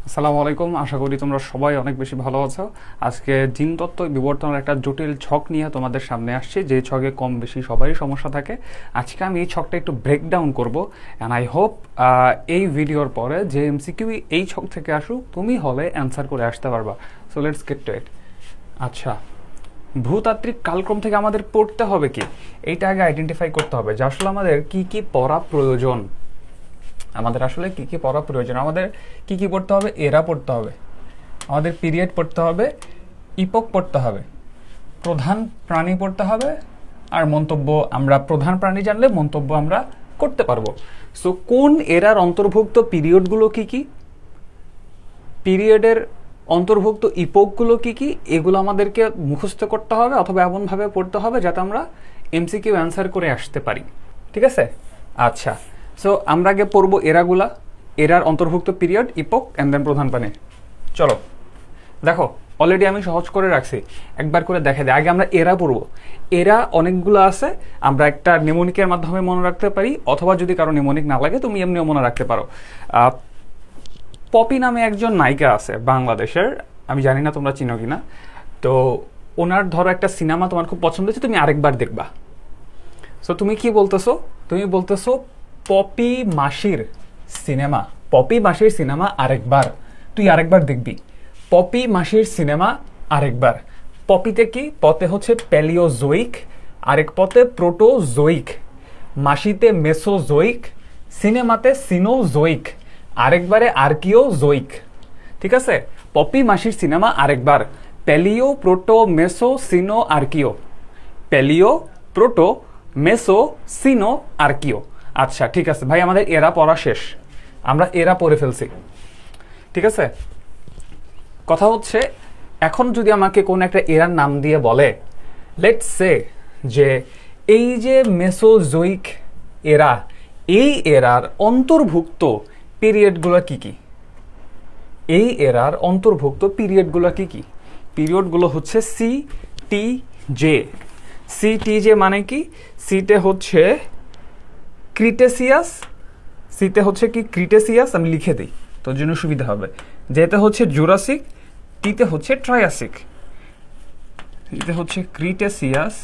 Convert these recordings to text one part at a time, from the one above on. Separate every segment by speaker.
Speaker 1: আসসালামু আলাইকুম, আশা করি তোমরা সবাই অনেক বেশি ভালো আছো। আজকে জিনতত্ত্ব বিবর্তনের একটা জটিল ছক নিয়ে তোমাদের সামনে আসছি, যে ছকে কম বেশি সবারই সমস্যা থাকে। আজকে আমি এই ছকটা একটু ব্রেকডাউন করবো, অ্যান্ড আই হোপ এই ভিডিওর পরে যে এমসিকিউ এই ছক থেকে আসুক তুমি হলে অ্যান্সার করে আসতে পারবা। সো লেটস গেট টু ইট। আচ্ছা, ভূতাত্ত্বিক কালক্রম থেকে আমাদের পড়তে হবে কি, এইটা আগে আইডেন্টিফাই করতে হবে যে আসলে আমাদের কি কি পড়া প্রয়োজন। আমাদের আসলে কি কি পড়া প্রয়োজন, আমাদের কি কি পড়তে হবে? এরা পড়তে হবে, আমাদের পিরিয়ড পড়তে হবে, ইপক পড়তে হবে, প্রধান প্রাণী পড়তে হবে, আর মন্তব্য। আমরা প্রধান প্রাণী জানলে মন্তব্য আমরা করতে পারবো। সো কোন এরার অন্তর্ভুক্ত পিরিয়ডগুলো কি কি, পিরিয়ডের অন্তর্ভুক্ত ইপকগুলো কি কি, এগুলো আমাদেরকে মুখস্থ করতে হবে অথবা এমনভাবে পড়তে হবে যাতে আমরা এমসিকিউ অ্যান্সার করে আসতে পারি। ঠিক আছে? আচ্ছা, সো আমরা আগে পড়বো এরাগুলা, এরার অন্তর্ভুক্ত পিরিয়ড, ইপক অ্যান্ড দেন প্রধান প্রাণী। চলো দেখো, অলরেডি আমি সহজ করে রাখছি, একবার করে দেখে দেয়। আগে আমরা এরা পড়বো। এরা অনেকগুলো আছে, আমরা একটা নেমোনিকের মাধ্যমে মনে রাখতে পারি, অথবা যদি কারো নেমোনিক না লাগে তুমি এমনিও মনে রাখতে পারো। পপি নামে একজন নায়িকা আছে বাংলাদেশের, আমি জানি না তোমরা চিনো কিনা। তো ওনার ধরো একটা সিনেমা তোমার খুব পছন্দ হচ্ছে, তুমি আরেকবার দেখবা। সো তুমি কি বলতেছো? তুমি বলতেছো পপি মাসির সিনেমা, পপি মাসির সিনেমা আরেকবার, তুই আরেকবার দেখবি। পপি মাসির সিনেমা আরেকবার। পপিতে কি? পতে হচ্ছে প্যালিওজোইক, আরেক পথে প্রোটোজোইক, মাসিতে মেসোজোইক, সিনেমাতে সিনোজোইক, আরেকবারে আর্কিওজোইক। ঠিক আছে? পপি মাসির সিনেমা আরেকবার, paleo, proto, meso, ceno, archaeo. Paleo, proto, meso, ceno, archaeo. আচ্ছা ঠিক আছে ভাই, আমাদের এরা পড়া শেষ, আমরা এরা পড়ে ফেলছি। ঠিক আছে, কথা হচ্ছে এখন যদি আমাকে কোন একটা এরার নাম দিয়ে বলে, লেটস সে যে এই যে মেসোজোইক এরা, এই এরার অন্তর্ভুক্ত পিরিয়ডগুলো কি কি, এই এরার অন্তর্ভুক্ত পিরিয়ডগুলো কি কি? পিরিয়ডগুলো হচ্ছে C T J. C T J মানে কি? সিতে হচ্ছে ক্রিটেসিয়াস, সিতে হচ্ছে কি ক্রিটেসিয়াস, আমি লিখে দিই তোর জন্য সুবিধা হবে। যেতে হচ্ছে জুরাসিক, টিতে হচ্ছে ট্রায়াসিক, টিতে হচ্ছে ক্রিটেসিয়াস,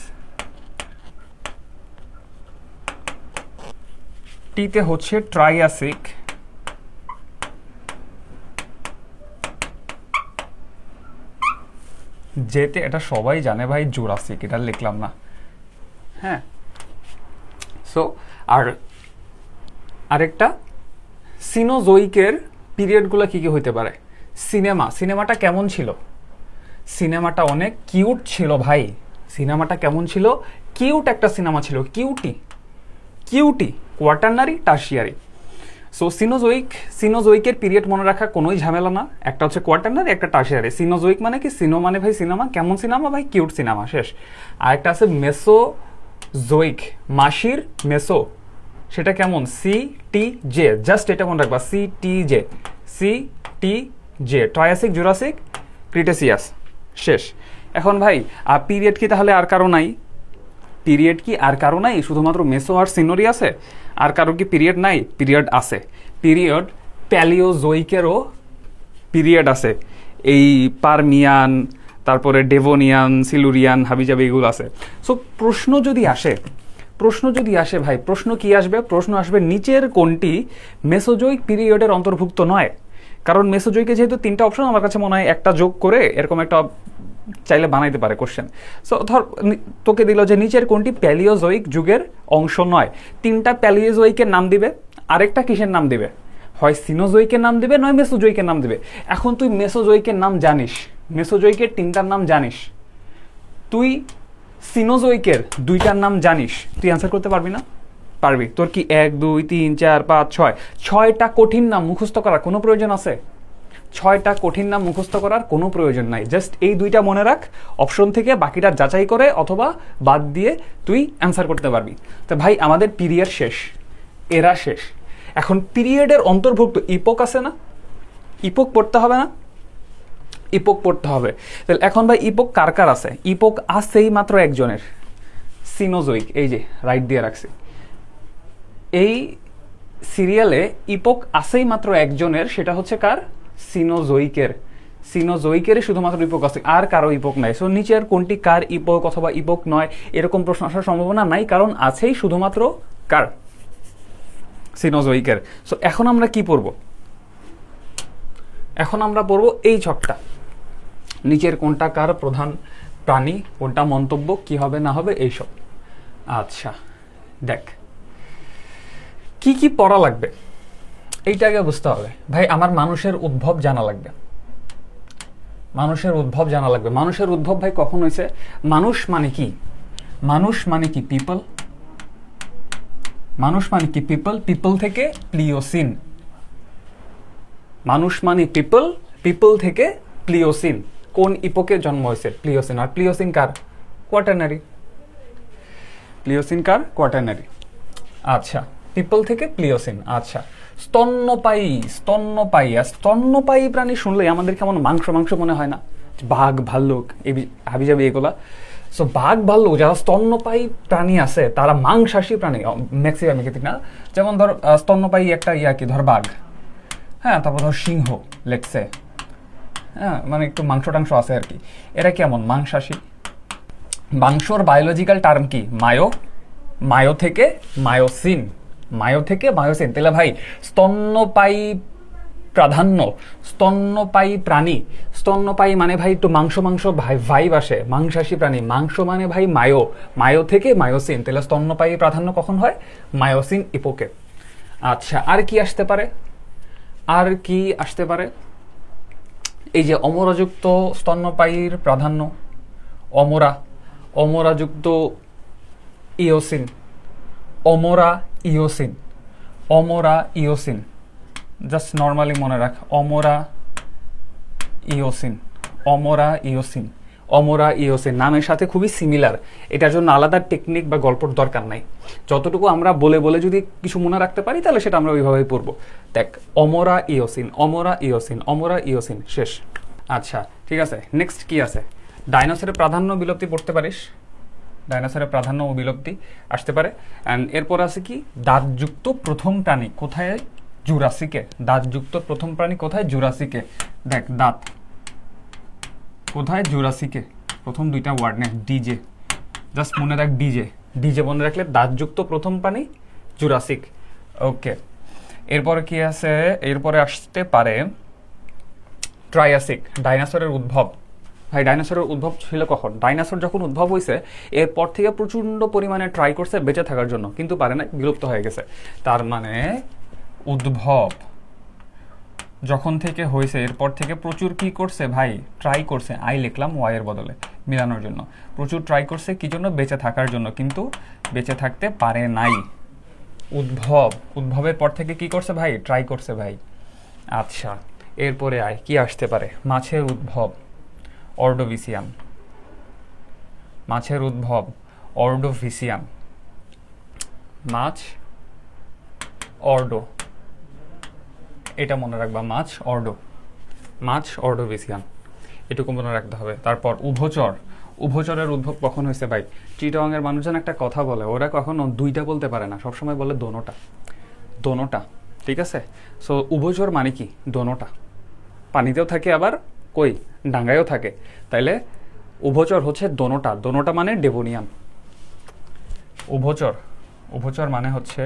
Speaker 1: টিতে হচ্ছে ট্রায়াসিক, যেতে এটা সবাই জানে ভাই জুরাসিক, এটা লিখলাম না। হ্যাঁ, সো আর আরেকটা সিনোজোইকের পিরিয়ডগুলো কি কি হইতে পারে? সিনেমা, সিনেমাটা কেমন ছিল? সিনেমাটা অনেক কিউট ছিল ভাই। সিনেমাটা কেমন ছিল? কিউট একটা সিনেমা ছিল, cutie, cutie, quaternary, tertiary. So Cenozoic, সিনোজোইকের পিরিয়ড মনে রাখা কোনোই ঝামেলা না, একটা হচ্ছে কোয়াটারনারি, একটা টার্সিয়ারি। সিনোজোইক মানে কি? সিনো মানে ভাই সিনেমা, কেমন সিনেমা ভাই? কিউট সিনেমা, শেষ। আর একটা আছে মেসোজোইক, মাসির মেসো, সেটা কেমন? সি টি জে, জাস্ট এটা মনে রাখবা, C T J, C T J. Triassic, Jurassic, Cretaceous, শেষ। এখন ভাই পিরিয়ড কি তাহলে আর কারো নাই? পিরিয়ড কি আর কারো নাই? শুধুমাত্র মেসো আর সিনোরই আছে? আর কারো কি পিরিয়ড নাই? পিরিয়ড আছে। পিরিয়ড প্যালিওজোইকেরও পিরিয়ড আছে, এই পারমিয়ান, তারপরে ডেভোনিয়ান, সিলুরিয়ান, হাবিজাবি, এগুলো আছে। সো প্রশ্ন যদি আসে, প্রশ্ন যদি আসে ভাই, প্রশ্ন কি আসবে? প্রশ্ন আসবে নিচের কোনটি মেসোজোইক পিরিয়ডের অন্তর্ভুক্ত নয়। কারণ মেসোজোইকে যেহেতু তিনটা অপশন, আমার কাছে মনে হয় একটা যোগ করে এরকম একটা চাইলে বানাইতে পারে কোশ্চেন। সো ধর তোকে দিল যে নিচের কোনটি প্যালিওজোইক যুগের অংশ নয়, তিনটা প্যালিওজোইকের নাম দিবে, আরেকটা কিসের নাম দিবে? হয় সিনোজোইকের নাম দিবে, নয় মেসোজোইকের নাম দিবে। এখন তুই মেসোজোইকের নাম জানিস, মেসোজোইকের তিনটার নাম জানিস, তুই সিনোজোইকের দুইটার নাম জানিস, তুই অ্যান্সার করতে পারবি না? পারবি। তোর কি 1 2 3 4 5 6 ছয়টা কঠিন নাম মুখস্থ করার কোনো প্রয়োজন আছে? ছয়টা কঠিন নাম মুখস্থ করার কোনো প্রয়োজন নাই, জাস্ট এই দুইটা মনে রাখ, অপশন থেকে বাকিটা যাচাই করে অথবা বাদ দিয়ে তুই অ্যান্সার করতে পারবি। তো ভাই আমাদের পিরিয়ড শেষ, এরা শেষ। এখন পিরিয়ডের অন্তর্ভুক্ত ইপক আছে না? ইপক পড়তে হবে না? ইপক পড়তে হবে। তাহলে এখন ভাই ইপক কার কার আছে? ইপক আছেই মাত্র একজনের, সিনোজোইক, এই যে রাইট দিয়ে রাখছি। এই সিরিয়ালে ইপক আছেই মাত্র একজনের, সেটা হচ্ছে কার? সিনোজোইকের শুধুমাত্র ইপোক আছে, আর কারো ইপোক নাই। সো নিচের কোনটি কার ইপোক অথবা ইপোক নয় এরকম প্রশ্ন আসার সম্ভাবনা নাই, কারণ আছেই শুধুমাত্র কার, সিনোজোইকের। সো এখন আমরা কি পড়ব? এখন আমরা পড়ব এই ছকটা, নিচের কোনটা কার প্রধান প্রাণী, কোনটা মন্তব্য, কি হবে না হবে এইসব। আচ্ছা দেখ কি কি পড়া লাগবে এইটা আগে বুঝতে হবে। ভাই আমার মানুষের উদ্ভব জানা লাগবে, মানুষের উদ্ভব জানা লাগবে। মানুষের উদ্ভব ভাই কখন হয়েছে? মানুষ মানে কি? মানুষ মানে কি পিপল, মানুষ মানে কি পিপল, পিপল থেকে প্লিওসিন। মানুষ মানে পিপল, পিপল থেকে প্লিওসিন। কোন ইপোকে জন্ম হয়েছে? প্লিওসিন। আর প্লিওসিন কার? কোয়াটারনারি। প্লিওসিন কার? কোয়াটারনারি। আচ্ছা পিপল থেকে প্লিওসিন। আচ্ছা স্তন্যপায়ী, স্তন্যপায়ী। আর স্তন্যপায়ী প্রাণী শুনলেই আমাদের কেমন মাংস মাংস মনে হয় না? বাঘ ভাল্লুক হাবিজাবি এগুলা। সো বাঘ ভাল্লুক যারা স্তন্যপায়ী প্রাণী আছে তারা মাংসাশী প্রাণী ম্যাক্সিমাম ক্ষেত্রে না। যেমন ধর স্তন্যপায়ী একটা ইয়া কি ধর বাঘ, হ্যাঁ, তারপর ধর সিংহ লেটসে, হ্যাঁ, মানে একটু মাংস টাংস আছে আর কি। এরা কেমন? মাংসাশী। মাংসর বায়োলজিক্যাল টার্ম কি? মায়ো। মায়ো থেকে মায়োসিন, মায়ো থেকে মায়োসিন। তাহলে ভাই স্তন্যপায়ী প্রাধান্য, স্তন্যপায়ী প্রাণী, স্তন্যপায়ী মানে ভাই একটু মাংস মাংস ভাইব আসে, মাংসাশী প্রাণী। মাংস মানে ভাই মায়ো, মায়ো থেকে মায়োসিন। তাহলে স্তন্যপায়ী প্রাধান্য কখন হয়? মায়োসিন ইপোকে। আচ্ছা আর কি আসতে পারে? আর কি আসতে পারে? এই যে অমরাযুক্ত স্তন্যপায়ীর প্রাধান্য, অমরা, অমরাযুক্ত ইওসিন, অমরা ইওসিন, অমরা ইওসিন। জাস্ট নর্মালি মনে রাখ, অমরা ইওসিন, অমরা ইওসিন, অমরা ইওসিন নামের সাথে খুবই সিমিলার। এটার জন্য আলাদা টেকনিক বা গল্পর দরকার নাই। যতটুকু আমরা বলে বলে যদি কিছু মনে রাখতে পারি তাহলে সেটা আমরা ওইভাবেই পড়বো। দেখ অমরা ইওসিন, অমরা ইওসিন, অমরা ইওসিন, শেষ। আচ্ছা ঠিক আছে, নেক্সট কি আছে? ডাইনোসরের প্রাধান্য বিলুপ্তি পড়তে পারিস, ডাইনোসরের প্রাধান্য ও বিলুপ্তি আসতে পারে। অ্যান্ড এরপর আছে কি? দাঁতযুক্ত প্রথম প্রাণী কোথায়? জুরাসিকে। দাঁতযুক্ত প্রথম প্রাণী কোথায়? জুরাসিকে। দেখ দাঁত কোথায়? জুরাসিকে। প্রথম দুইটা ওয়ার্ড নে, ডিজে, জাস্ট মনে রাখ ডিজে, ডিজে মনে রাখলে দাঁতযুক্ত প্রথম প্রাণী জুরাসিক। ওকে এরপরে কি আছে? এরপরে আসতে পারে ট্রায়াসিক। ডাইনোসরের উদ্ভব। ভাই ডাইনোসরের উদ্ভব ছিল কখন? ডাইনোসর যখন উদ্ভব হয়েছে এরপর থেকে প্রচণ্ড পরিমাণে ট্রাই করছে বেঁচে থাকার জন্য, কিন্তু পারে না, বিলুপ্ত হয়ে গেছে। তার মানে উদ্ভব যখন থেকে হয়েছে এরপর থেকে প্রচুর কি করছে ভাই? ট্রাই করছে। আই লিখলাম ওয়াই এর বদলে মিলানোর জন্য। প্রচুর ট্রাই করছে কি জন্য? বেঁচে থাকার জন্য, কিন্তু বেঁচে থাকতে পারে নাই। উদ্ভব, উদ্ভবের পর থেকে কি করছে ভাই? ট্রাই করছে ভাই। আচ্ছা এরপরে আয় কি আসতে পারে? মাছের উদ্ভব, অর্ডোভিসিয়াম। মাছের উদ্ভব অর্ডোভিসিয়াম। মাছ অর্ডো, এটা মনে রাখবা, মাছ অর্ডো, মাছ অর্ডোভিসিয়াম, এটুকু মনে রাখতে হবে। তারপর উভচর। উভচরের উদ্ভব কখন হয়েছে ভাই? চিটাগাং এর মানুষজন একটা কথা বলে, ওরা কখনো দুইটা বলতে পারে না, সবসময় বলে দোনোটা, দোনোটা। ঠিক আছে, সো উভচর মানে কি? দোনোটা। পানিতেও থাকে আবার কই? ডাঙ্গায়ও থাকে। তাইলে উভচর হচ্ছে দোনোটা। দোনোটা মানে ডেভোনিয়ান। উভচর, উভচর মানে হচ্ছে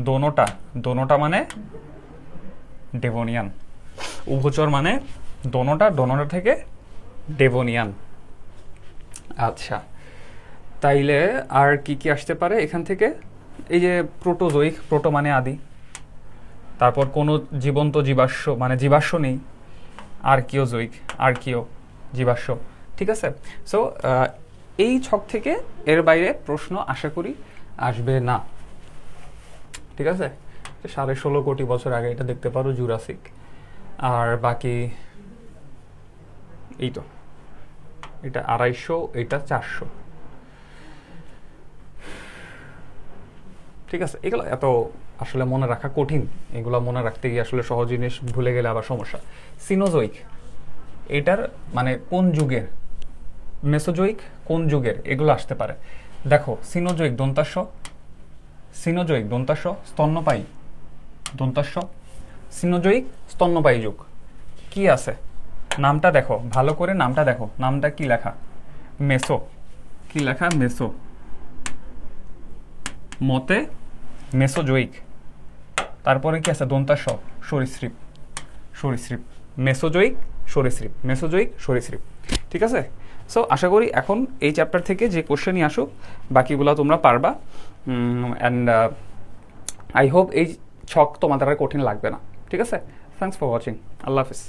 Speaker 1: দোনোটা। দোনোটা মানে ডেভোনিয়ান। উভচর মানে দোনোটা, দোনোটা থেকে ডেভোনিয়ান। আচ্ছা তাইলে আর কি কি আসতে পারে এখান থেকে? এই যে প্রোটোজোইক, প্রোটো মানে আদি। তারপর কোনো জীবন্ত জীবাশ্ম মানে জীবাশ্ম নেই। আর্কিওজোইক, আর্কিও জীবাশ্ম। ঠিক আছে, সো এই ছক থেকে এর বাইরে প্রশ্ন আশা করি আসবে না। ঠিক আছে, 16.5 কোটি বছর আগে এটা দেখতে পারো, জুরাসিক। আর বাকি এই তো, এটা 250, এটা 400। ঠিক আছে, এগুলো এত আসলে মনে রাখা কঠিন, এগুলো মনে রাখতে গিয়ে আসলে সহজ জিনিস ভুলে গেলে আবার সমস্যা। সিনোজোইক, এটার মানে কোন যুগের? মেসোজোইক কোন যুগের? এগুলো আসতে পারে। দেখো সিনোজোইক দন্তাস্য, সিনোজয়িক দন্তাস্ব স্তন্যপায়ী, দন্তাস্ব সিনোজয়িক স্তন্যপায়ী যুগ কি আছে? নামটা দেখো ভালো করে, নামটা দেখো, নামটা কি লেখা? মেসো, কি লেখা? মেসো, মতে মেসোজয়িক। তারপরে কি আছে? দন্তাস্ব সরীসৃপ, সরীসৃপ, মেসোজয়িক সরীসৃপ, মেসোজয়িক সরীসৃপ। ঠিক আছে? সো আশা করি এখন এই চ্যাপ্টার থেকে যে কোশ্চেনই আসুক বাকিগুলো তোমরা পারবা, অ্যান্ড আই হোপ এই ছক তোমাদের আর কঠিন লাগবে না। ঠিক আছে? Thanks for watching. Allah Hafiz.